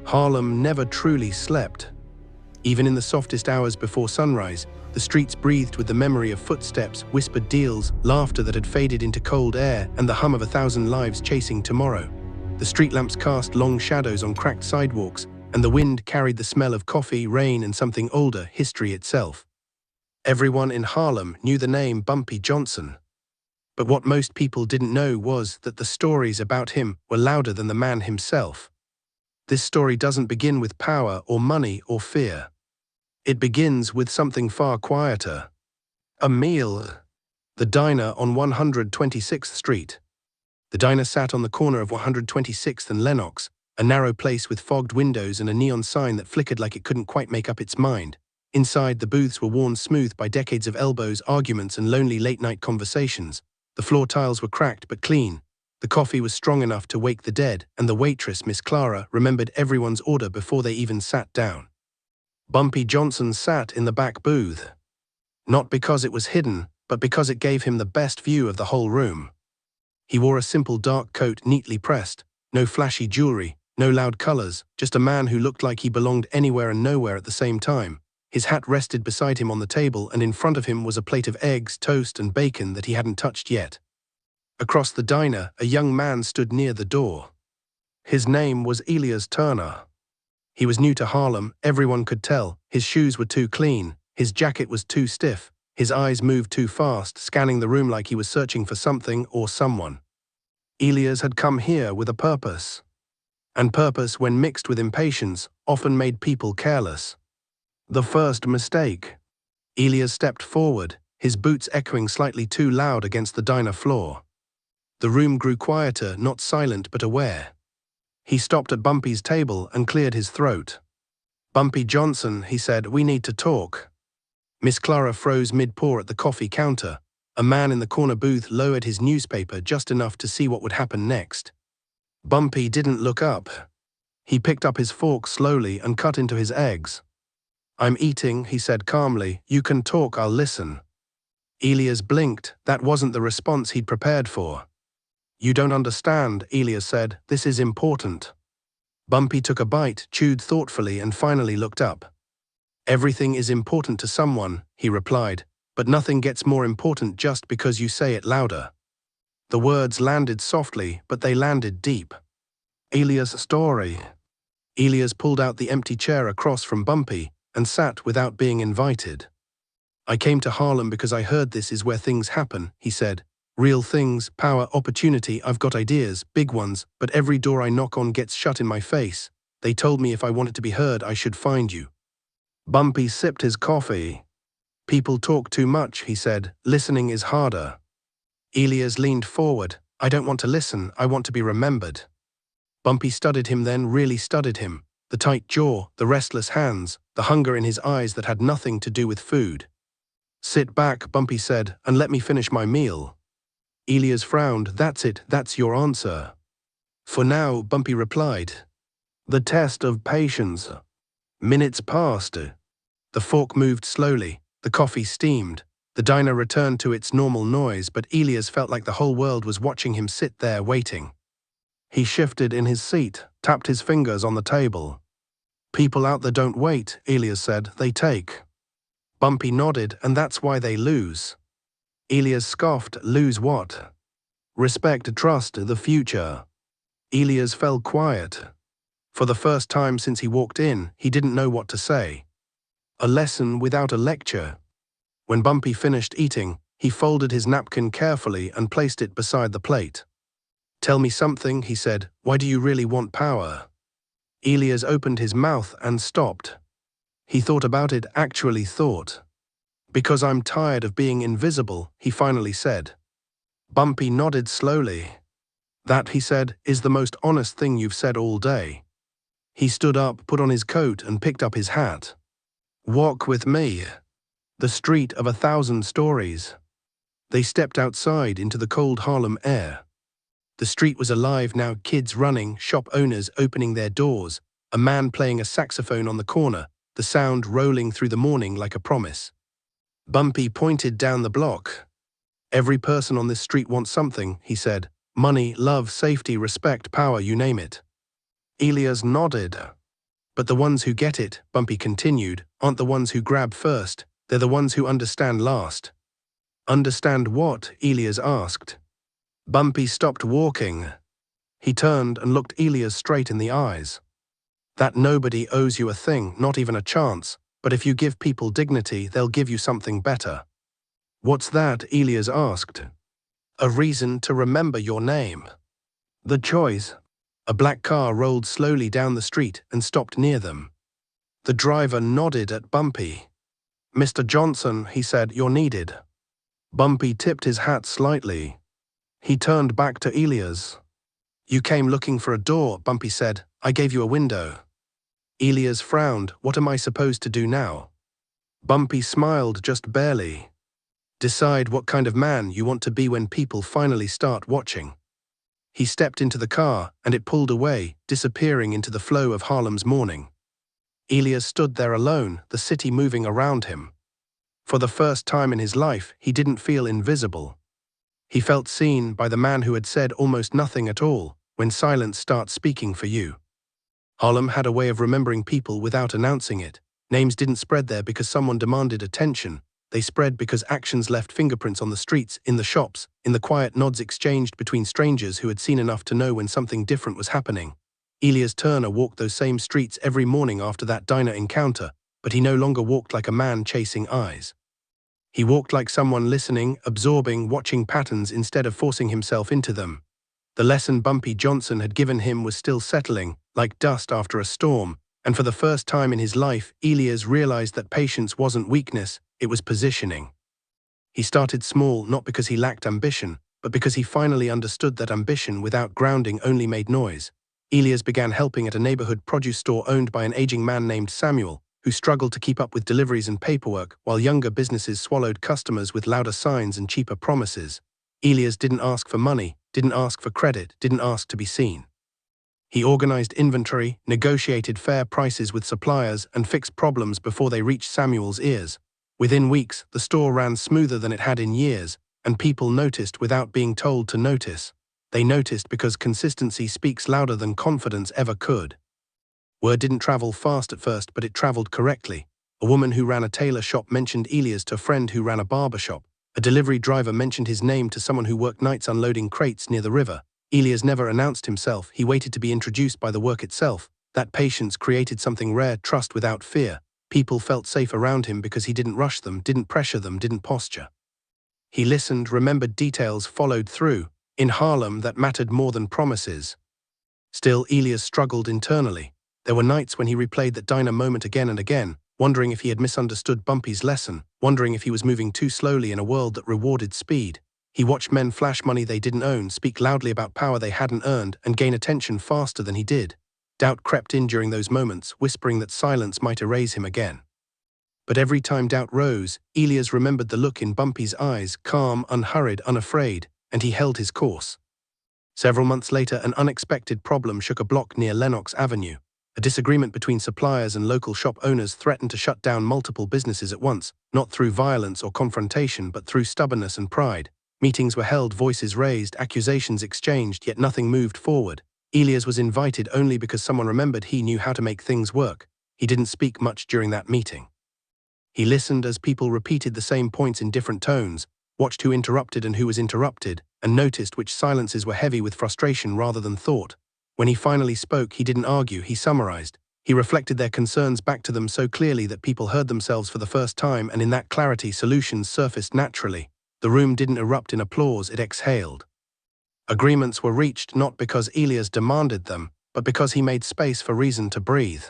Harlem never truly slept. Even in the softest hours before sunrise, the streets breathed with the memory of footsteps, whispered deals, laughter that had faded into cold air, and the hum of 1,000 lives chasing tomorrow. The street lamps cast long shadows on cracked sidewalks, and the wind carried the smell of coffee, rain, and something older, history itself. Everyone in Harlem knew the name Bumpy Johnson. But what most people didn't know was that the stories about him were louder than the man himself. This story doesn't begin with power or money or fear. It begins with something far quieter. A meal. The diner on 126th Street. The diner sat on the corner of 126th and Lenox, a narrow place with fogged windows and a neon sign that flickered like it couldn't quite make up its mind. Inside, the booths were worn smooth by decades of elbows, arguments, and lonely late-night conversations. The floor tiles were cracked but clean. The coffee was strong enough to wake the dead, and the waitress, Miss Clara, remembered everyone's order before they even sat down. Bumpy Johnson sat in the back booth. Not because it was hidden, but because it gave him the best view of the whole room. He wore a simple dark coat neatly pressed, no flashy jewelry, no loud colors, just a man who looked like he belonged anywhere and nowhere at the same time. His hat rested beside him on the table, and in front of him was a plate of eggs, toast, and bacon that he hadn't touched yet. Across the diner, a young man stood near the door. His name was Elias Turner. He was new to Harlem, everyone could tell. His shoes were too clean, his jacket was too stiff, his eyes moved too fast, scanning the room like he was searching for something or someone. Elias had come here with a purpose. And purpose, when mixed with impatience, often made people careless. The first mistake. Elias stepped forward, his boots echoing slightly too loud against the diner floor. The room grew quieter, not silent but aware. He stopped at Bumpy's table and cleared his throat. "Bumpy Johnson," he said, "we need to talk." Miss Clara froze mid-pour at the coffee counter. A man in the corner booth lowered his newspaper just enough to see what would happen next. Bumpy didn't look up. He picked up his fork slowly and cut into his eggs. "I'm eating," he said calmly. "You can talk, I'll listen." Elias blinked. That wasn't the response he'd prepared for. "You don't understand," Elias said. "This is important." Bumpy took a bite, chewed thoughtfully, and finally looked up. "Everything is important to someone," he replied, "but nothing gets more important just because you say it louder." The words landed softly, but they landed deep. "Elias' story." Elias pulled out the empty chair across from Bumpy and sat without being invited. "I came to Harlem because I heard this is where things happen," he said. "Real things, power, opportunity. I've got ideas, big ones, but every door I knock on gets shut in my face. They told me if I wanted to be heard, I should find you." Bumpy sipped his coffee. "People talk too much," he said. "Listening is harder." Elias leaned forward. "I don't want to listen, I want to be remembered." Bumpy studied him then, really studied him. The tight jaw, the restless hands, the hunger in his eyes that had nothing to do with food. "Sit back," Bumpy said, "and let me finish my meal." Elias frowned. "That's it, that's your answer." "For now," Bumpy replied. "The test of patience." Minutes passed. The fork moved slowly. The coffee steamed. The diner returned to its normal noise, but Elias felt like the whole world was watching him sit there waiting. He shifted in his seat, tapped his fingers on the table. "People out there don't wait," Elias said, "they take." Bumpy nodded. "And that's why they lose." Elias scoffed. "Lose what?" "Respect, trust, the future." Elias fell quiet. For the first time since he walked in, he didn't know what to say. A lesson without a lecture. When Bumpy finished eating, he folded his napkin carefully and placed it beside the plate. "Tell me something," he said. "Why do you really want power?" Elias opened his mouth and stopped. He thought about it, actually thought. "Because I'm tired of being invisible," he finally said. Bumpy nodded slowly. "That," he said, "is the most honest thing you've said all day." He stood up, put on his coat, and picked up his hat. "Walk with me." The street of 1,000 stories. They stepped outside into the cold Harlem air. The street was alive now, kids running, shop owners opening their doors, a man playing a saxophone on the corner, the sound rolling through the morning like a promise. Bumpy pointed down the block. "Every person on this street wants something," he said. "Money, love, safety, respect, power, you name it." Elias nodded. But the ones who get it, Bumpy continued, aren't the ones who grab first, they're the ones who understand last. Understand what? Elias asked. Bumpy stopped walking. He turned and looked Elias straight in the eyes. That nobody owes you a thing, not even a chance, but if you give people dignity, they'll give you something better. What's that? Elias asked. A reason to remember your name. The choice. A black car rolled slowly down the street and stopped near them. The driver nodded at Bumpy. Mr. Johnson, he said, you're needed. Bumpy tipped his hat slightly. He turned back to Elias. You came looking for a door, Bumpy said. I gave you a window. Elias frowned. What am I supposed to do now? Bumpy smiled just barely. Decide what kind of man you want to be when people finally start watching. He stepped into the car, and it pulled away, disappearing into the flow of Harlem's morning. Elias stood there alone, the city moving around him. For the first time in his life, he didn't feel invisible. He felt seen by the man who had said almost nothing at all, when silence starts speaking for you. Harlem had a way of remembering people without announcing it. Names didn't spread there because someone demanded attention. They spread because actions left fingerprints on the streets, in the shops, in the quiet nods exchanged between strangers who had seen enough to know when something different was happening. Elias Turner walked those same streets every morning after that diner encounter, but he no longer walked like a man chasing eyes. He walked like someone listening, absorbing, watching patterns instead of forcing himself into them. The lesson Bumpy Johnson had given him was still settling, like dust after a storm, and for the first time in his life, Elias realized that patience wasn't weakness, it was positioning. He started small not because he lacked ambition, but because he finally understood that ambition without grounding only made noise. Elias began helping at a neighborhood produce store owned by an aging man named Samuel, who struggled to keep up with deliveries and paperwork, while younger businesses swallowed customers with louder signs and cheaper promises. Elias didn't ask for money, didn't ask for credit, didn't ask to be seen. He organized inventory, negotiated fair prices with suppliers, and fixed problems before they reached Samuel's ears. Within weeks, the store ran smoother than it had in years, and people noticed without being told to notice. They noticed because consistency speaks louder than confidence ever could. Word didn't travel fast at first, but it traveled correctly. A woman who ran a tailor shop mentioned Elias to a friend who ran a barber shop. A delivery driver mentioned his name to someone who worked nights unloading crates near the river. Elias never announced himself, he waited to be introduced by the work itself. That patience created something rare, trust without fear. People felt safe around him because he didn't rush them, didn't pressure them, didn't posture. He listened, remembered details, followed through. In Harlem, that mattered more than promises. Still, Elias struggled internally. There were nights when he replayed that diner moment again and again, wondering if he had misunderstood Bumpy's lesson, wondering if he was moving too slowly in a world that rewarded speed. He watched men flash money they didn't own, speak loudly about power they hadn't earned, and gain attention faster than he did. Doubt crept in during those moments, whispering that silence might erase him again. But every time doubt rose, Elias remembered the look in Bumpy's eyes, calm, unhurried, unafraid, and he held his course. Several months later, an unexpected problem shook a block near Lenox Avenue. A disagreement between suppliers and local shop owners threatened to shut down multiple businesses at once, not through violence or confrontation but through stubbornness and pride. Meetings were held, voices raised, accusations exchanged, yet nothing moved forward. Elias was invited only because someone remembered he knew how to make things work. He didn't speak much during that meeting. He listened as people repeated the same points in different tones, watched who interrupted and who was interrupted, and noticed which silences were heavy with frustration rather than thought. When he finally spoke, he didn't argue, he summarized. He reflected their concerns back to them so clearly that people heard themselves for the first time, and in that clarity, solutions surfaced naturally. The room didn't erupt in applause, it exhaled. Agreements were reached not because Elias demanded them, but because he made space for reason to breathe.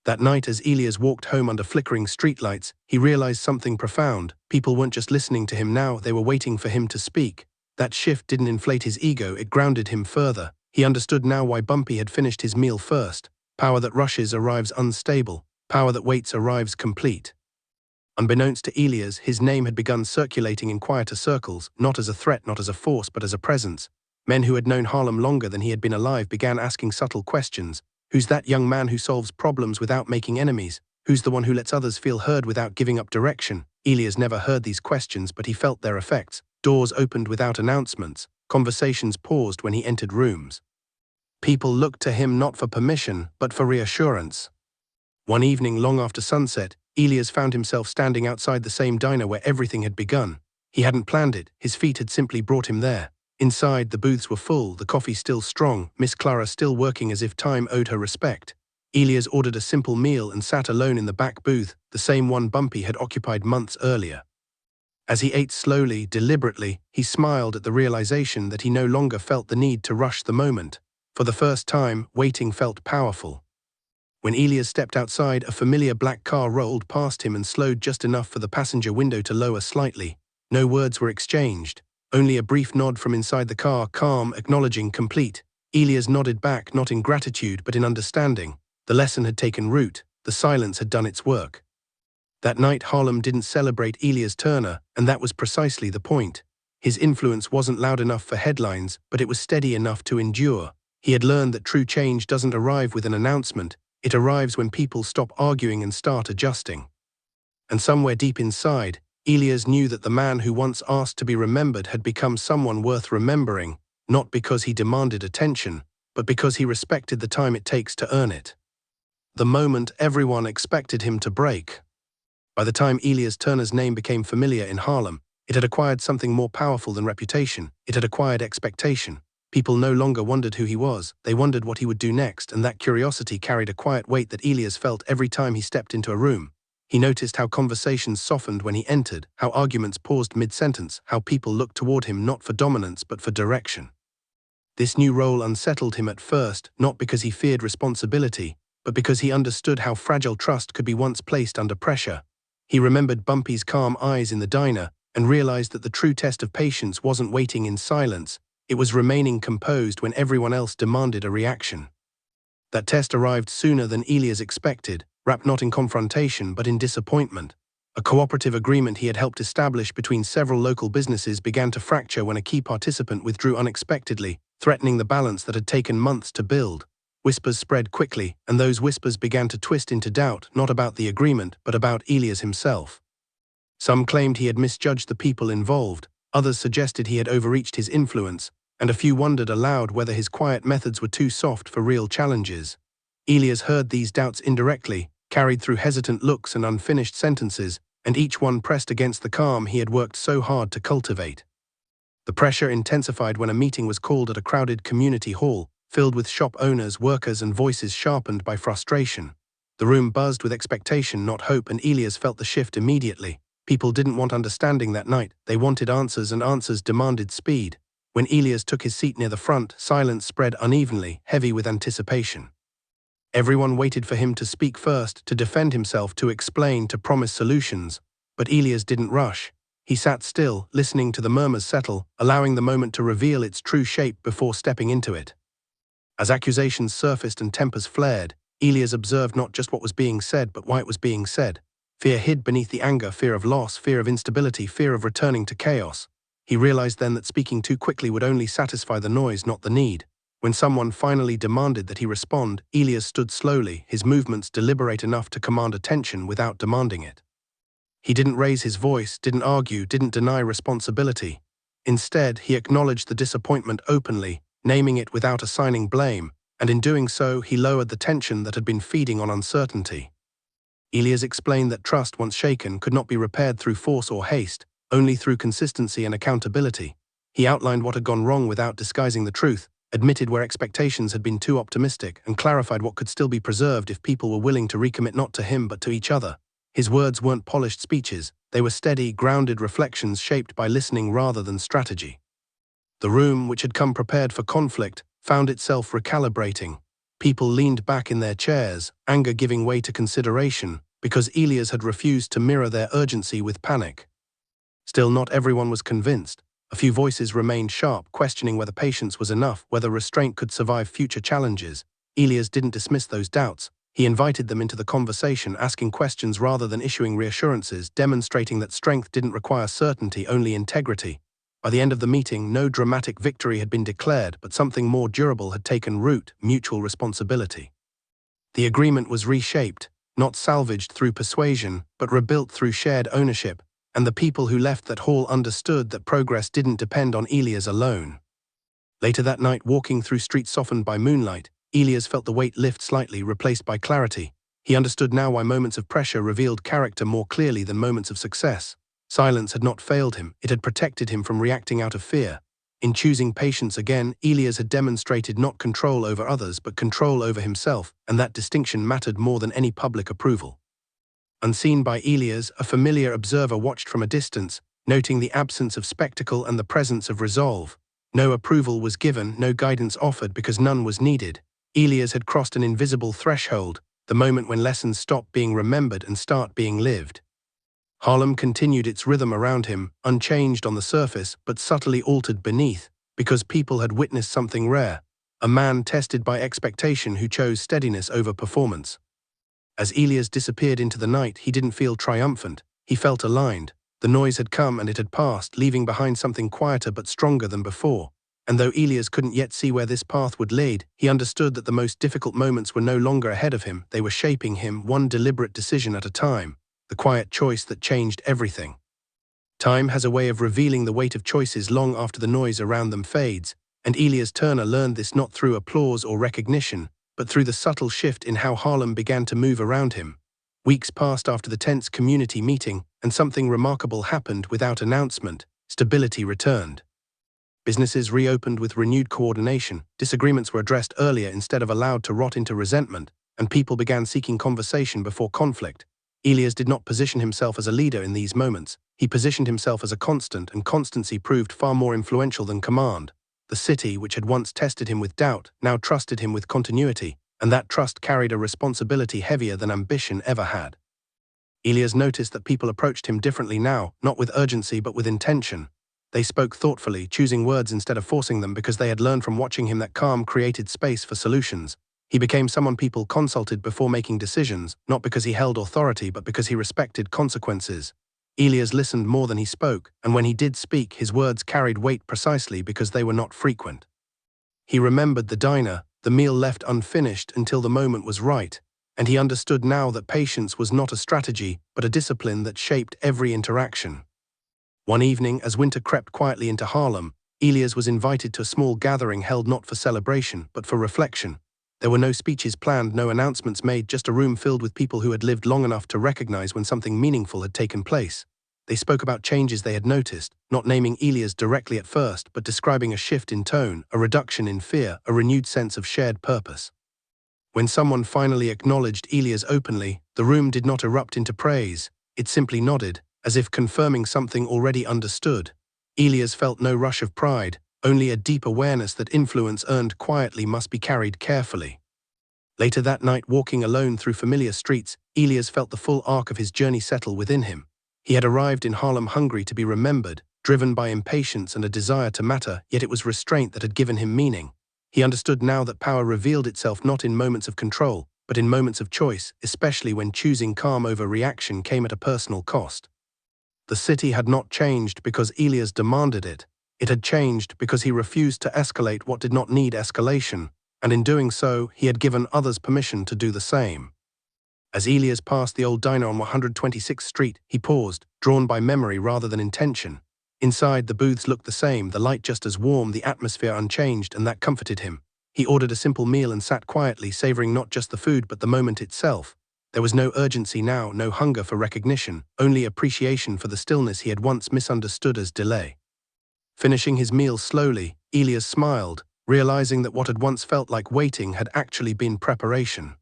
That night, as Elias walked home under flickering streetlights, he realized something profound. People weren't just listening to him now, they were waiting for him to speak. That shift didn't inflate his ego, it grounded him further. He understood now why Bumpy had finished his meal first. Power that rushes arrives unstable. Power that waits arrives complete. Unbeknownst to Elias, his name had begun circulating in quieter circles, not as a threat, not as a force, but as a presence. Men who had known Harlem longer than he had been alive began asking subtle questions. Who's that young man who solves problems without making enemies? Who's the one who lets others feel heard without giving up direction? Elias never heard these questions, but he felt their effects. Doors opened without announcements. Conversations paused when he entered rooms. People looked to him not for permission, but for reassurance. One evening, long after sunset, Elias found himself standing outside the same diner where everything had begun. He hadn't planned it, his feet had simply brought him there. Inside, the booths were full, the coffee still strong, Miss Clara still working as if time owed her respect. Elias ordered a simple meal and sat alone in the back booth, the same one Bumpy had occupied months earlier. As he ate slowly, deliberately, he smiled at the realization that he no longer felt the need to rush the moment. For the first time, waiting felt powerful. When Elias stepped outside, a familiar black car rolled past him and slowed just enough for the passenger window to lower slightly. No words were exchanged, only a brief nod from inside the car, calm, acknowledging, complete. Elias nodded back, not in gratitude but in understanding. The lesson had taken root, the silence had done its work. That night Harlem didn't celebrate Elias Turner, and that was precisely the point. His influence wasn't loud enough for headlines, but it was steady enough to endure. He had learned that true change doesn't arrive with an announcement, it arrives when people stop arguing and start adjusting. And somewhere deep inside, Elias knew that the man who once asked to be remembered had become someone worth remembering, not because he demanded attention, but because he respected the time it takes to earn it. The moment everyone expected him to break. By the time Elias Turner's name became familiar in Harlem, it had acquired something more powerful than reputation. It had acquired expectation. People no longer wondered who he was, they wondered what he would do next, and that curiosity carried a quiet weight that Elias felt every time he stepped into a room. He noticed how conversations softened when he entered, how arguments paused mid-sentence, how people looked toward him not for dominance but for direction. This new role unsettled him at first, not because he feared responsibility, but because he understood how fragile trust could be once placed under pressure. He remembered Bumpy's calm eyes in the diner and realized that the true test of patience wasn't waiting in silence, it was remaining composed when everyone else demanded a reaction. That test arrived sooner than Elias expected, wrapped not in confrontation but in disappointment. A cooperative agreement he had helped establish between several local businesses began to fracture when a key participant withdrew unexpectedly, threatening the balance that had taken months to build. Whispers spread quickly, and those whispers began to twist into doubt, not about the agreement, but about Elias himself. Some claimed he had misjudged the people involved, others suggested he had overreached his influence, and a few wondered aloud whether his quiet methods were too soft for real challenges. Elias heard these doubts indirectly, carried through hesitant looks and unfinished sentences, and each one pressed against the calm he had worked so hard to cultivate. The pressure intensified when a meeting was called at a crowded community hall, filled with shop owners, workers, and voices sharpened by frustration. The room buzzed with expectation, not hope, and Elias felt the shift immediately. People didn't want understanding that night, they wanted answers, and answers demanded speed. When Elias took his seat near the front, silence spread unevenly, heavy with anticipation. Everyone waited for him to speak first, to defend himself, to explain, to promise solutions. But Elias didn't rush. He sat still, listening to the murmurs settle, allowing the moment to reveal its true shape before stepping into it. As accusations surfaced and tempers flared, Elias observed not just what was being said, but why it was being said. Fear hid beneath the anger, fear of loss, fear of instability, fear of returning to chaos. He realized then that speaking too quickly would only satisfy the noise, not the need. When someone finally demanded that he respond, Elias stood slowly, his movements deliberate enough to command attention without demanding it. He didn't raise his voice, didn't argue, didn't deny responsibility. Instead, he acknowledged the disappointment openly, naming it without assigning blame, and in doing so, he lowered the tension that had been feeding on uncertainty. Elias explained that trust, once shaken, could not be repaired through force or haste, only through consistency and accountability. He outlined what had gone wrong without disguising the truth, admitted where expectations had been too optimistic, and clarified what could still be preserved if people were willing to recommit not to him but to each other. His words weren't polished speeches, they were steady, grounded reflections shaped by listening rather than strategy. The room, which had come prepared for conflict, found itself recalibrating. People leaned back in their chairs, anger giving way to consideration, because Elias had refused to mirror their urgency with panic. Still, not everyone was convinced. A few voices remained sharp, questioning whether patience was enough, whether restraint could survive future challenges. Elias didn't dismiss those doubts. He invited them into the conversation, asking questions rather than issuing reassurances, demonstrating that strength didn't require certainty, only integrity. By the end of the meeting, no dramatic victory had been declared, but something more durable had taken root: mutual responsibility. The agreement was reshaped, not salvaged through persuasion, but rebuilt through shared ownership, and the people who left that hall understood that progress didn't depend on Elias alone. Later that night, walking through streets softened by moonlight, Elias felt the weight lift slightly, replaced by clarity. He understood now why moments of pressure revealed character more clearly than moments of success. Silence had not failed him, it had protected him from reacting out of fear. In choosing patience again, Elias had demonstrated not control over others but control over himself, and that distinction mattered more than any public approval. Unseen by Elias, a familiar observer watched from a distance, noting the absence of spectacle and the presence of resolve. No approval was given, no guidance offered because none was needed. Elias had crossed an invisible threshold, the moment when lessons stop being remembered and start being lived. Harlem continued its rhythm around him, unchanged on the surface but subtly altered beneath, because people had witnessed something rare, a man tested by expectation who chose steadiness over performance. As Elias disappeared into the night, he didn't feel triumphant, he felt aligned. The noise had come and it had passed, leaving behind something quieter but stronger than before. And though Elias couldn't yet see where this path would lead, he understood that the most difficult moments were no longer ahead of him, they were shaping him, one deliberate decision at a time, the quiet choice that changed everything. Time has a way of revealing the weight of choices long after the noise around them fades, and Elias Turner learned this not through applause or recognition, but through the subtle shift in how Harlem began to move around him. Weeks passed after the tense community meeting, and something remarkable happened without announcement. Stability returned. Businesses reopened with renewed coordination, disagreements were addressed earlier instead of allowed to rot into resentment, and people began seeking conversation before conflict. Elias did not position himself as a leader in these moments, he positioned himself as a constant, and constancy proved far more influential than command. The city, which had once tested him with doubt, now trusted him with continuity, and that trust carried a responsibility heavier than ambition ever had. Elias noticed that people approached him differently now, not with urgency but with intention. They spoke thoughtfully, choosing words instead of forcing them because they had learned from watching him that calm created space for solutions. He became someone people consulted before making decisions, not because he held authority but because he respected consequences. Elias listened more than he spoke, and when he did speak, his words carried weight precisely because they were not frequent. He remembered the diner, the meal left unfinished until the moment was right, and he understood now that patience was not a strategy but a discipline that shaped every interaction. One evening, as winter crept quietly into Harlem, Elias was invited to a small gathering held not for celebration but for reflection. There were no speeches planned, no announcements made, just a room filled with people who had lived long enough to recognize when something meaningful had taken place. They spoke about changes they had noticed, not naming Elias directly at first, but describing a shift in tone, a reduction in fear, a renewed sense of shared purpose. When someone finally acknowledged Elias openly, the room did not erupt into praise, it simply nodded, as if confirming something already understood. Elias felt no rush of pride, only a deep awareness that influence earned quietly must be carried carefully. Later that night, walking alone through familiar streets, Elias felt the full arc of his journey settle within him. He had arrived in Harlem hungry to be remembered, driven by impatience and a desire to matter, yet it was restraint that had given him meaning. He understood now that power revealed itself not in moments of control, but in moments of choice, especially when choosing calm over reaction came at a personal cost. The city had not changed because Elias demanded it. It had changed because he refused to escalate what did not need escalation, and in doing so, he had given others permission to do the same. As Elias passed the old diner on 126th Street, he paused, drawn by memory rather than intention. Inside, the booths looked the same, the light just as warm, the atmosphere unchanged, and that comforted him. He ordered a simple meal and sat quietly, savoring not just the food but the moment itself. There was no urgency now, no hunger for recognition, only appreciation for the stillness he had once misunderstood as delay. Finishing his meal slowly, Elias smiled, realizing that what had once felt like waiting had actually been preparation.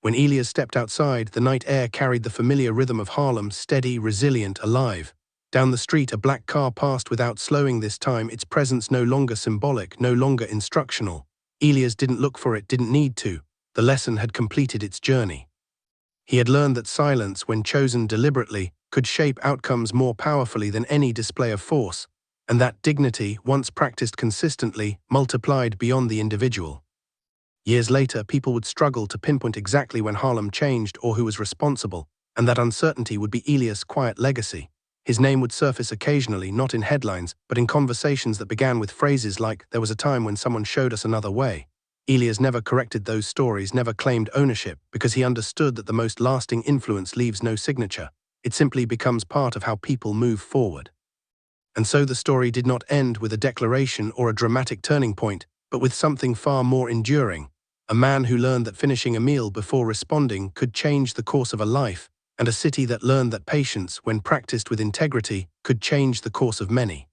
When Elias stepped outside, the night air carried the familiar rhythm of Harlem, steady, resilient, alive. Down the street, a black car passed without slowing this time, its presence no longer symbolic, no longer instructional. Elias didn't look for it, didn't need to. The lesson had completed its journey. He had learned that silence, when chosen deliberately, could shape outcomes more powerfully than any display of force, and that dignity, once practiced consistently, multiplied beyond the individual. Years later, people would struggle to pinpoint exactly when Harlem changed or who was responsible, and that uncertainty would be Elias' quiet legacy. His name would surface occasionally, not in headlines, but in conversations that began with phrases like, "There was a time when someone showed us another way." Elias never corrected those stories, never claimed ownership, because he understood that the most lasting influence leaves no signature. It simply becomes part of how people move forward. And so the story did not end with a declaration or a dramatic turning point, but with something far more enduring, a man who learned that finishing a meal before responding could change the course of a life, and a city that learned that patience, when practiced with integrity, could change the course of many.